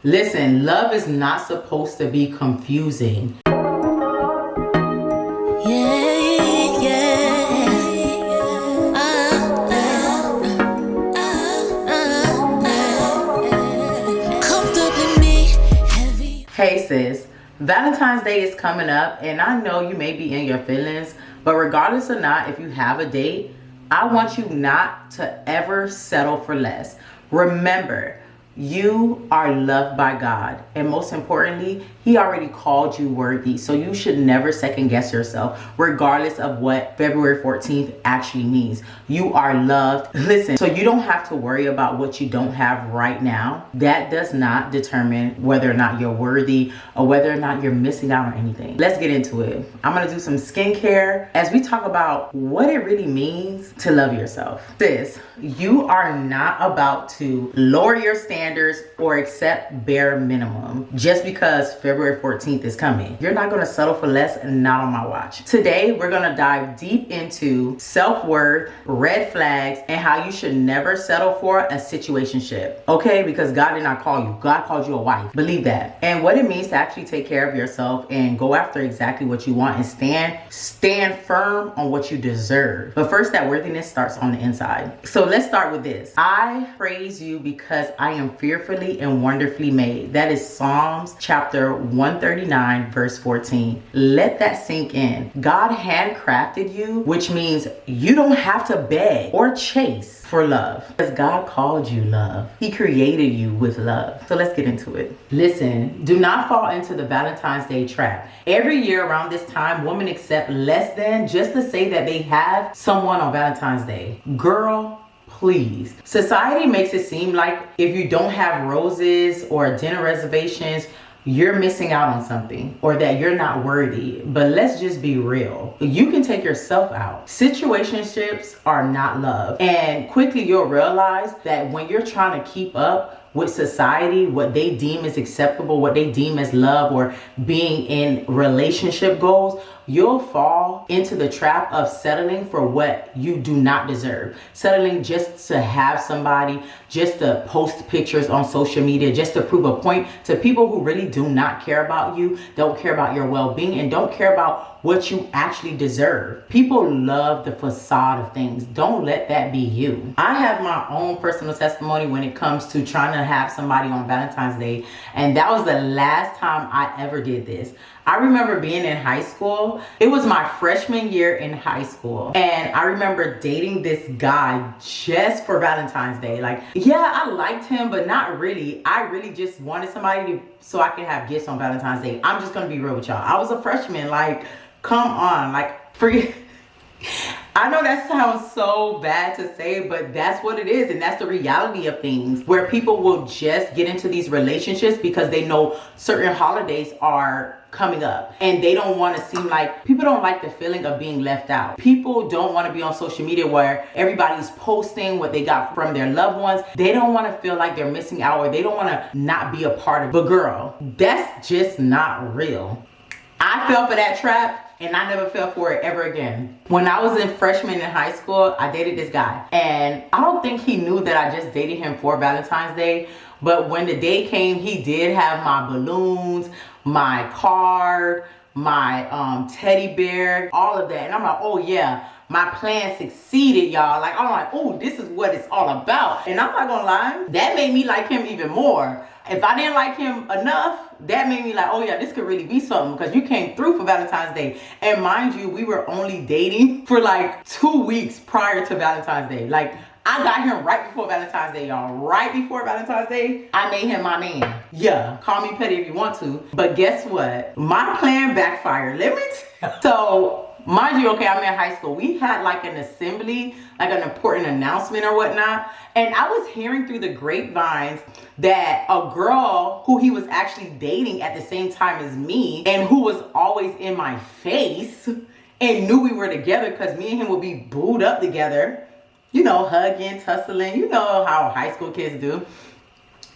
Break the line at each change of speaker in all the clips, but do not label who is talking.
Listen, love is not supposed to be confusing. Hey sis, Valentine's Day is coming up and I know you may be in your feelings, but regardless or not, if you have a date, I want you not to ever settle for less. Remember, you are loved by God, and most importantly, he already called you worthy. So you should never second guess yourself, regardless of what February 14th actually means. You are loved. Listen, so you don't have to worry about what you don't have right now. That does not determine whether or not you're worthy or whether or not you're missing out on anything. Let's get into it. I'm gonna do some skincare as we talk about what it really means to love yourself. Sis, you are not about to lower your standards or accept bare minimum just because February 14th is coming. You're not gonna settle for less, not on my watch. Today, we're gonna dive deep into self-worth, red flags, and how you should never settle for a situationship. Okay, because God did not call you. God called you a wife. Believe that. And what it means to actually take care of yourself and go after exactly what you want and stand firm on what you deserve. But first, that worthiness starts on the inside. So let's start with this. I praise you because I am fearfully and wonderfully made. That is Psalms chapter 139 verse 14. Let that sink in. God handcrafted you, which means you don't have to beg or chase for love, because God called you love. He created you with love. So let's get into it. Listen, do not fall into the Valentine's Day trap. Every year around this time, women accept less than just to say that they have someone on Valentine's Day. Girl, please. Society makes it seem like if you don't have roses or dinner reservations, you're missing out on something or that you're not worthy. But let's just be real. You can take yourself out. Situationships are not love. And quickly you'll realize that when you're trying to keep up with society, what they deem as acceptable, what they deem as love or being in relationship goals, you'll fall into the trap of settling for what you do not deserve. Settling just to have somebody, just to post pictures on social media, just to prove a point to people who really do not care about you, don't care about your well-being, and don't care about what you actually deserve. People love the facade of things. Don't let that be you. I have my own personal testimony when it comes to trying to have somebody on Valentine's Day, and that was the last time I ever did this. I remember being in high school. It was my freshman year in high school. And I remember dating this guy just for Valentine's Day. Like, yeah, I liked him, but not really. I really just wanted somebody so I could have gifts on Valentine's Day. I'm just gonna be real with y'all. I was a freshman, like, come on, like, forget. I know that sounds so bad to say, but that's what it is. And that's the reality of things, where people will just get into these relationships because they know certain holidays are coming up and they don't want to seem like, people don't like the feeling of being left out. People don't want to be on social media where everybody's posting what they got from their loved ones. They don't want to feel like they're missing out, or they don't want to not be a part of it. But girl, that's just not real. I fell for that trap and I never fell for it ever again. When I was in freshman in high school, I dated this guy, and I don't think he knew that I just dated him for Valentine's Day. But when the day came, he did have my balloons, my card, my teddy bear, all of that. And I'm like, oh yeah, my plan succeeded, y'all. Like, I'm like, oh, this is what it's all about. And I'm not gonna lie, that made me like him even more. If I didn't like him enough, that made me like, oh yeah, this could really be something, because you came through for Valentine's Day. And mind you, we were only dating for like 2 weeks prior to Valentine's Day. Like, I got him right before Valentine's Day, y'all. Right before Valentine's Day, I made him my man. Yeah, call me petty if you want to. But guess what? My plan backfired. Let me tell you. So, mind you, okay, I'm in high school. We had like an assembly, like an important announcement or whatnot. And I was hearing through the grapevines that a girl who he was actually dating at the same time as me, and who was always in my face and knew we were together because me and him would be booed up together, you know, hugging, tussling, you know how high school kids do.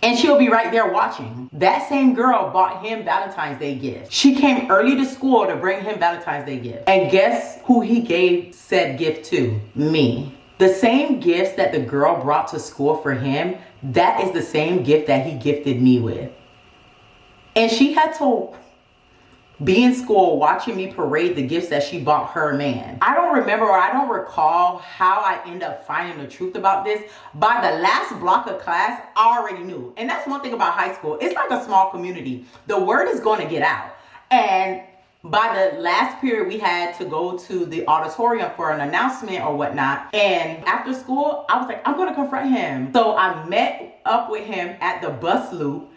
And she'll be right there watching. That same girl bought him Valentine's Day gifts. She came early to school to bring him Valentine's Day gifts. And guess who he gave said gift to? Me. The same gifts that the girl brought to school for him, that is the same gift that he gifted me with. And she had to be in school watching me parade the gifts that she bought her man. I don't remember, or I don't recall how I end up finding the truth about this. By the last block of class, I already knew. And that's one thing about high school. It's like a small community. The word is going to get out. And by the last period, we had to go to the auditorium for an announcement or whatnot. And after school, I was like, I'm going to confront him. So I met up with him at the bus loop.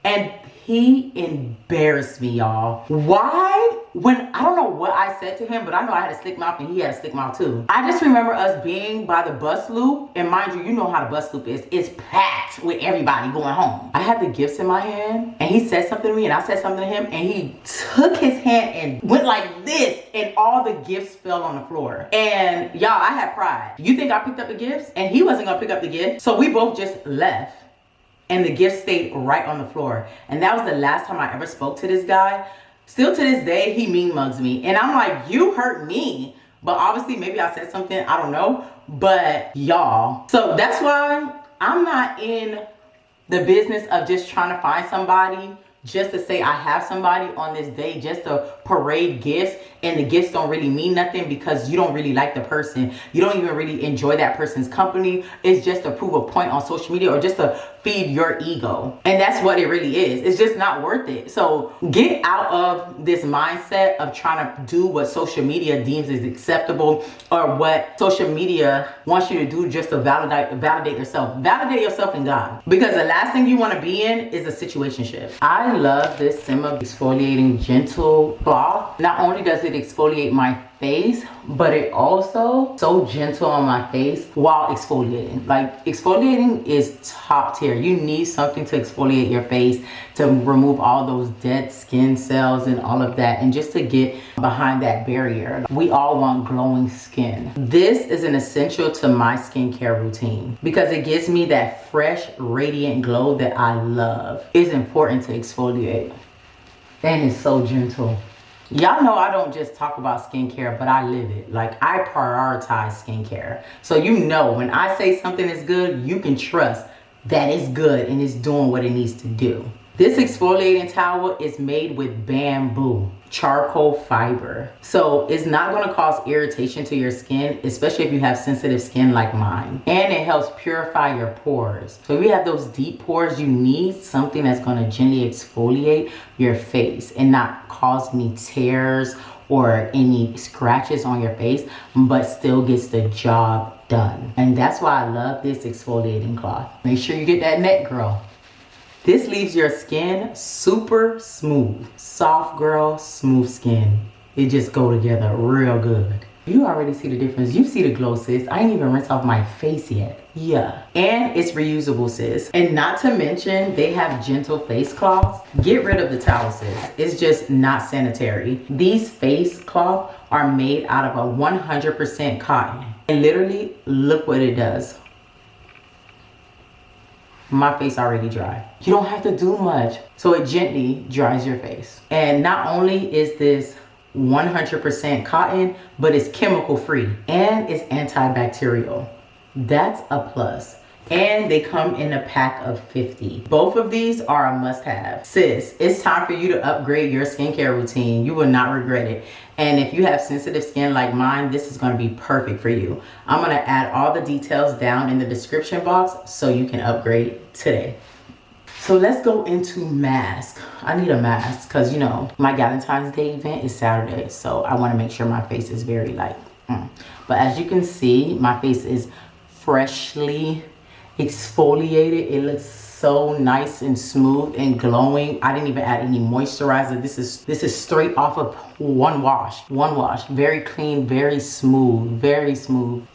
And he embarrassed me, y'all. Why? When, I don't know what I said to him, but I know I had a slick mouth and he had a slick mouth too. I just remember us being by the bus loop. And mind you, you know how the bus loop is. It's packed with everybody going home. I had the gifts in my hand and he said something to me and I said something to him. And he took his hand and went like this. And all the gifts fell on the floor. And y'all, I had pride. You think I picked up the gifts? And he wasn't gonna pick up the gift. So we both just left. And the gift stayed right on the floor. And that was the last time I ever spoke to this guy. Still to this day, he mean mugs me. And I'm like, you hurt me. But obviously, maybe I said something, I don't know. But y'all, so that's why I'm not in the business of just trying to find somebody just to say I have somebody on this day, just to parade gifts, and the gifts don't really mean nothing because you don't really like the person. You don't even really enjoy that person's company. It's just to prove a point on social media or just to feed your ego. And that's what it really is. It's just not worth it. So get out of this mindset of trying to do what social media deems is acceptable or what social media wants you to do just to validate yourself. Validate yourself in God. Because the last thing you want to be in is a situationship. I love this Sima Exfoliating Gentle Cloth. Not only does it exfoliate my face, but it also so gentle on my face while exfoliating. Like, exfoliating is top tier. You need something to exfoliate your face, to remove all those dead skin cells and all of that, and just to get behind that barrier. We all want glowing skin. This is an essential to my skincare routine because it gives me that fresh, radiant glow that I love. It's important to exfoliate, and it's so gentle. Y'all know I don't just talk about skincare, but I live it. Like, I prioritize skincare. So you know when I say something is good, you can trust that it's good and it's doing what it needs to do. This exfoliating towel is made with bamboo charcoal fiber. So it's not going to cause irritation to your skin, especially if you have sensitive skin like mine. And it helps purify your pores. So if you have those deep pores, you need something that's going to gently exfoliate your face and not cause any tears or any scratches on your face, but still gets the job done. And that's why I love this exfoliating cloth. Make sure you get that net, girl. This leaves your skin super smooth. Soft girl, smooth skin. It just go together real good. You already see the difference. You see the glow, sis. I ain't even rinsed off my face yet. Yeah. And it's reusable, sis. And not to mention, they have gentle face cloths. Get rid of the towel, sis. It's just not sanitary. These face cloths are made out of a 100% cotton. And literally, look what it does. My face already dry. You don't have to do much. So it gently dries your face. And not only is this 100% cotton, but it's chemical free and it's antibacterial. That's a plus. And they come in a pack of 50. Both of these are a must-have. Sis, it's time for you to upgrade your skincare routine. You will not regret it. And if you have sensitive skin like mine, this is going to be perfect for you. I'm going to add all the details down in the description box so you can upgrade today. So let's go into mask. I need a mask because, you know, my Valentine's Day event is Saturday. So I want to make sure my face is very light. But as you can see, my face is freshly exfoliated. It looks so nice and smooth and glowing. I didn't even add any moisturizer. This is straight off of one wash. Very clean, very smooth.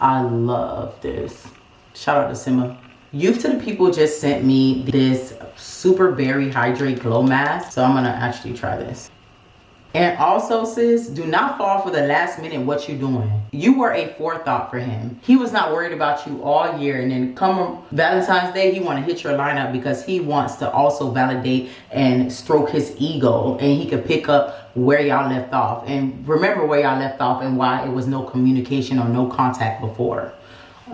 I love this. Shout out to Sima. Youth to the People just sent me this Super Berry Hydrate Glow Mask. So I'm gonna actually try this. And also, sis, do not fall for the last minute what you doing. You were a forethought for him. He was not worried about you all year. And then come Valentine's Day, he want to hit your lineup because he wants to also validate and stroke his ego. And he could pick up where y'all left off. And remember where y'all left off and why it was no communication or no contact before.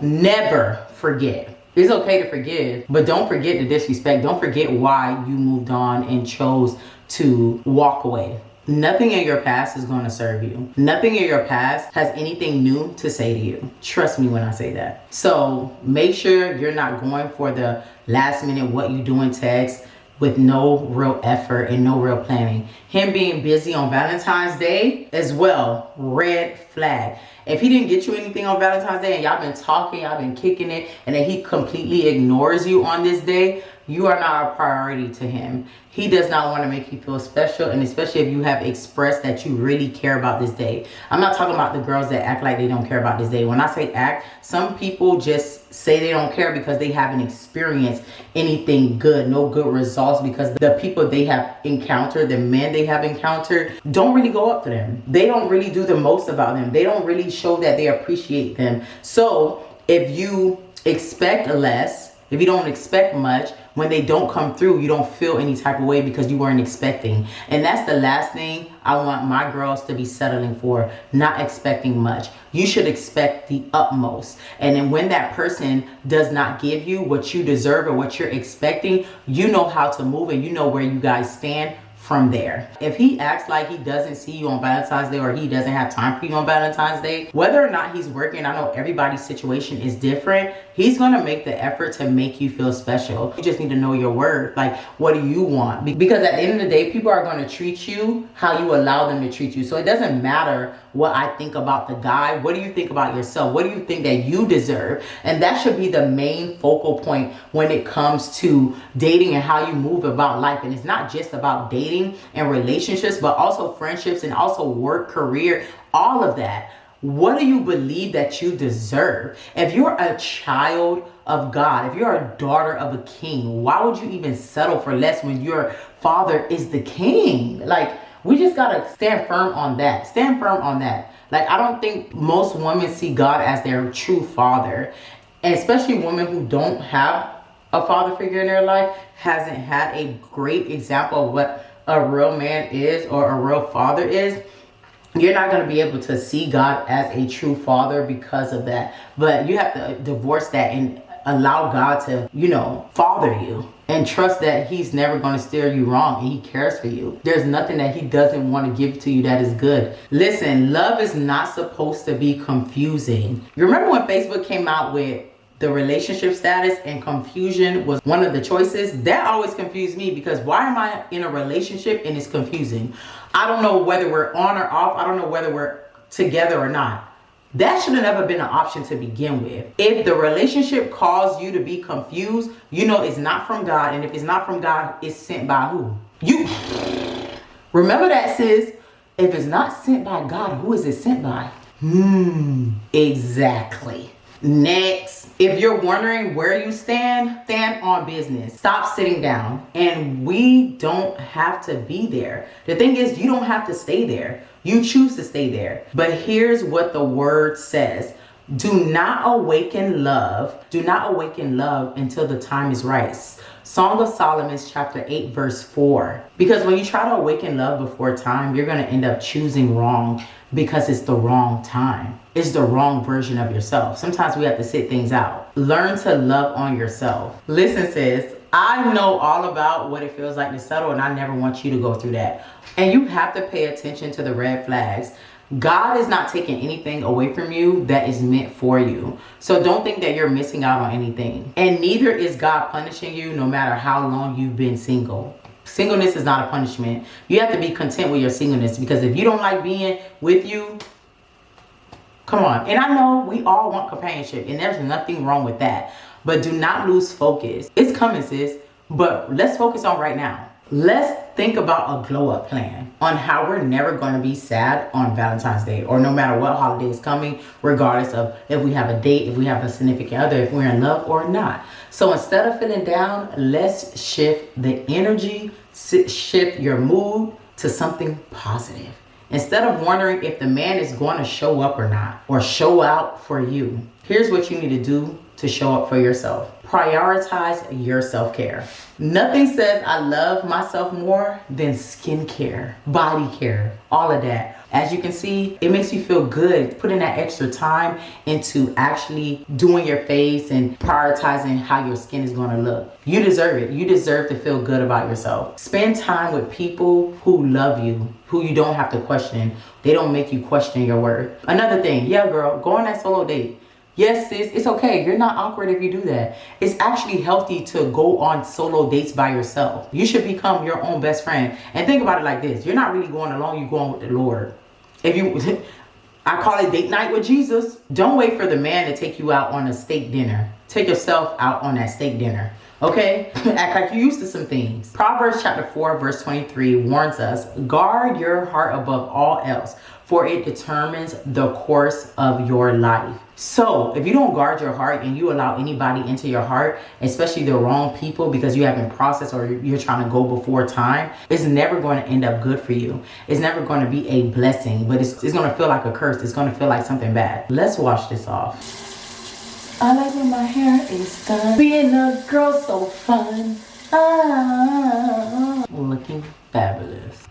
Never forget. It's okay to forgive, but don't forget the disrespect. Don't forget why you moved on and chose to walk away. Nothing in your past is going to serve you. Nothing in your past has anything new to say to you. Trust me when I say that. So make sure you're not going for the last minute what you doing text with no real effort and no real planning. Him being busy on Valentine's Day as well, red flag. If he didn't get you anything on Valentine's Day and y'all been talking, y'all been kicking it, and then he completely ignores you on this day, you are not a priority to him. He does not want to make you feel special, and especially if you have expressed that you really care about this day. I'm not talking about the girls that act like they don't care about this day. When I say act, some people just say they don't care because they haven't experienced anything good, no good results, because the people they have encountered, the men they have encountered, don't really go up to them. They don't really do the most about them. They don't really show that they appreciate them. So if you expect less, if you don't expect much, when they don't come through, you don't feel any type of way because you weren't expecting. And that's the last thing I want my girls to be settling for, not expecting much. You should expect the utmost. And then when that person does not give you what you deserve or what you're expecting, you know how to move and you know where you guys stand from there. If he acts like he doesn't see you on Valentine's Day or he doesn't have time for you on Valentine's Day, whether or not he's working, I know everybody's situation is different, he's gonna make the effort to make you feel special. You just need to know your worth. Like, what do you want? Because at the end of the day, people are gonna treat you how you allow them to treat you. So it doesn't matter what I think about the guy. What do you think about yourself? What do you think that you deserve? And that should be the main focal point when it comes to dating and how you move about life. And it's not just about dating and relationships, but also friendships and also work, career, all of that. What do you believe that you deserve? If you're a child of God, if you're a daughter of a king, why would you even settle for less when your father is the king? Like, we just gotta stand firm on that. Stand firm on that. Like, I don't think most women see God as their true father. And especially women who don't have a father figure in their life, hasn't had a great example of what a real man is or a real father is. You're not going to be able to see God as a true father because of that. But you have to divorce that and allow God to, you know, father you. And trust that he's never going to steer you wrong and he cares for you. There's nothing that he doesn't want to give to you that is good. Listen, love is not supposed to be confusing. You remember when Facebook came out with the relationship status and confusion was one of the choices? That always confused me, because why am I in a relationship and it's confusing? I don't know whether we're on or off. I don't know whether we're together or not. That should have never been an option to begin with. If the relationship caused you to be confused, you know it's not from God. And if it's not from God, it's sent by who? You. Remember that, sis. If it's not sent by God, who is it sent by? Exactly. Next, if you're wondering where you stand on business. Stop sitting down. And we don't have to be there. The thing is, you don't have to stay there. You choose to stay there. But here's what the word says. Do not awaken love. Do not awaken love until the time is right. Song of Solomon chapter 8 verse 4. Because when you try to awaken love before time, you're going to end up choosing wrong because it's the wrong time. It's the wrong version of yourself. Sometimes we have to sit things out. Learn to love on yourself. Listen, sis, I know all about what it feels like to settle, and I never want you to go through that. And you have to pay attention to the red flags. God is not taking anything away from you that is meant for you. So don't think that you're missing out on anything. And neither is God punishing you no matter how long you've been single. Singleness is not a punishment. You have to be content with your singleness, because if you don't like being with you, come on. And I know we all want companionship, and there's nothing wrong with that. But do not lose focus. It's coming, sis. But let's focus on right now. Let's think about a glow up plan on how we're never going to be sad on Valentine's Day, or no matter what holiday is coming, regardless of if we have a date, if we have a significant other, if we're in love or not. So instead of feeling down, let's shift the energy, shift your mood to something positive. Instead of wondering if the man is going to show up or not, or show out for you, here's what you need to do to show up for yourself. Prioritize your self-care. Nothing says I love myself more than skincare, body care, all of that. As you can see, it makes you feel good putting that extra time into actually doing your face and prioritizing how your skin is going to look. You deserve it. You deserve to feel good about yourself. Spend time with people who love you, who you don't have to question. They don't make you question your worth. Another thing, yeah girl, go on that solo date. Yes, sis, it's okay. You're not awkward if you do that. It's actually healthy to go on solo dates by yourself. You should become your own best friend. And think about it like this. You're not really going alone. You're going with the Lord. If you, I call it date night with Jesus. Don't wait for the man to take you out on a steak dinner. Take yourself out on that steak dinner. Okay? Act like you're used to some things. Proverbs chapter 4 verse 23 warns us, guard your heart above all else, for it determines the course of your life. So if you don't guard your heart and you allow anybody into your heart, especially the wrong people, because you haven't processed or you're trying to go before time, it's never going to end up good for you. It's never going to be a blessing, but it's going to feel like a curse. It's going to feel like something bad. Let's wash this off. I like when my hair is done. Being a girl so fun. Looking fabulous.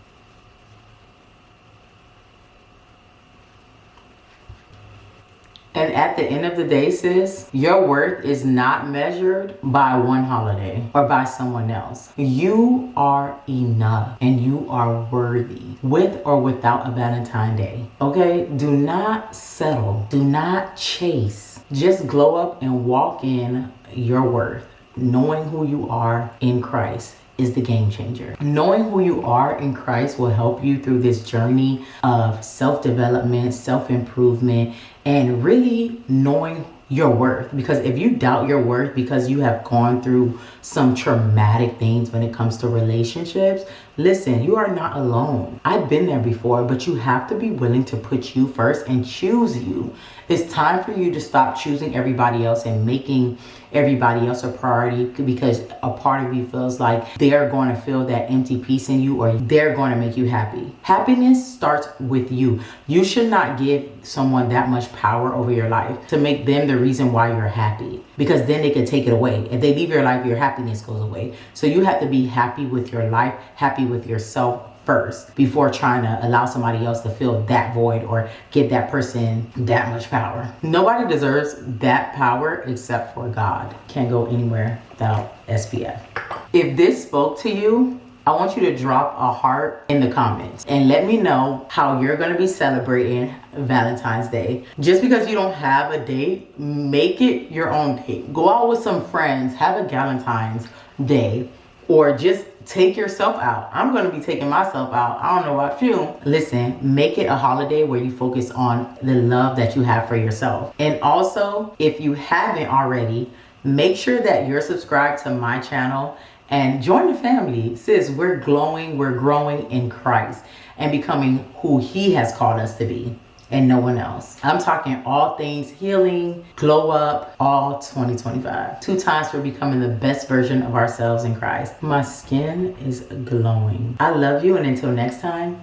And at the end of the day, sis, your worth is not measured by one holiday or by someone else. You are enough and you are worthy, with or without a Valentine Day. Okay? Do not settle. Do not chase. Just glow up and walk in your worth. Knowing who you are in Christ is the game changer. Knowing who you are in Christ will help you through this journey of self-development, self-improvement, and really knowing your worth. Because if you doubt your worth because you have gone through some traumatic things when it comes to relationships, listen, you are not alone. I've been there before, but you have to be willing to put you first and choose you. It's time for you to stop choosing everybody else and making everybody else a priority because a part of you feels like they're going to fill that empty piece in you or they're going to make you happy. Happiness starts with you. You should not give someone that much power over your life to make them the reason why you're happy, because then they can take it away. If they leave your life, your happiness goes away. So you have to be happy with your life, happy with yourself first before trying to allow somebody else to fill that void or give that person that much power. Nobody deserves that power except for God. Can't go anywhere without SPF. If this spoke to you, I want you to drop a heart in the comments and let me know how you're going to be celebrating Valentine's Day. Just because you don't have a date, make it your own date. Go out with some friends, have a Valentine's Day, or just take yourself out. I'm going to be taking myself out. I don't know about you. Listen, make it a holiday where you focus on the love that you have for yourself. And also, if you haven't already, make sure that you're subscribed to my channel and join the family. Sis, we're glowing, we're growing in Christ and becoming who He has called us to be and no one else. I'm talking all things healing, glow up, all 2025. 2 times for becoming the best version of ourselves in Christ. My skin is glowing. I love you, and until next time.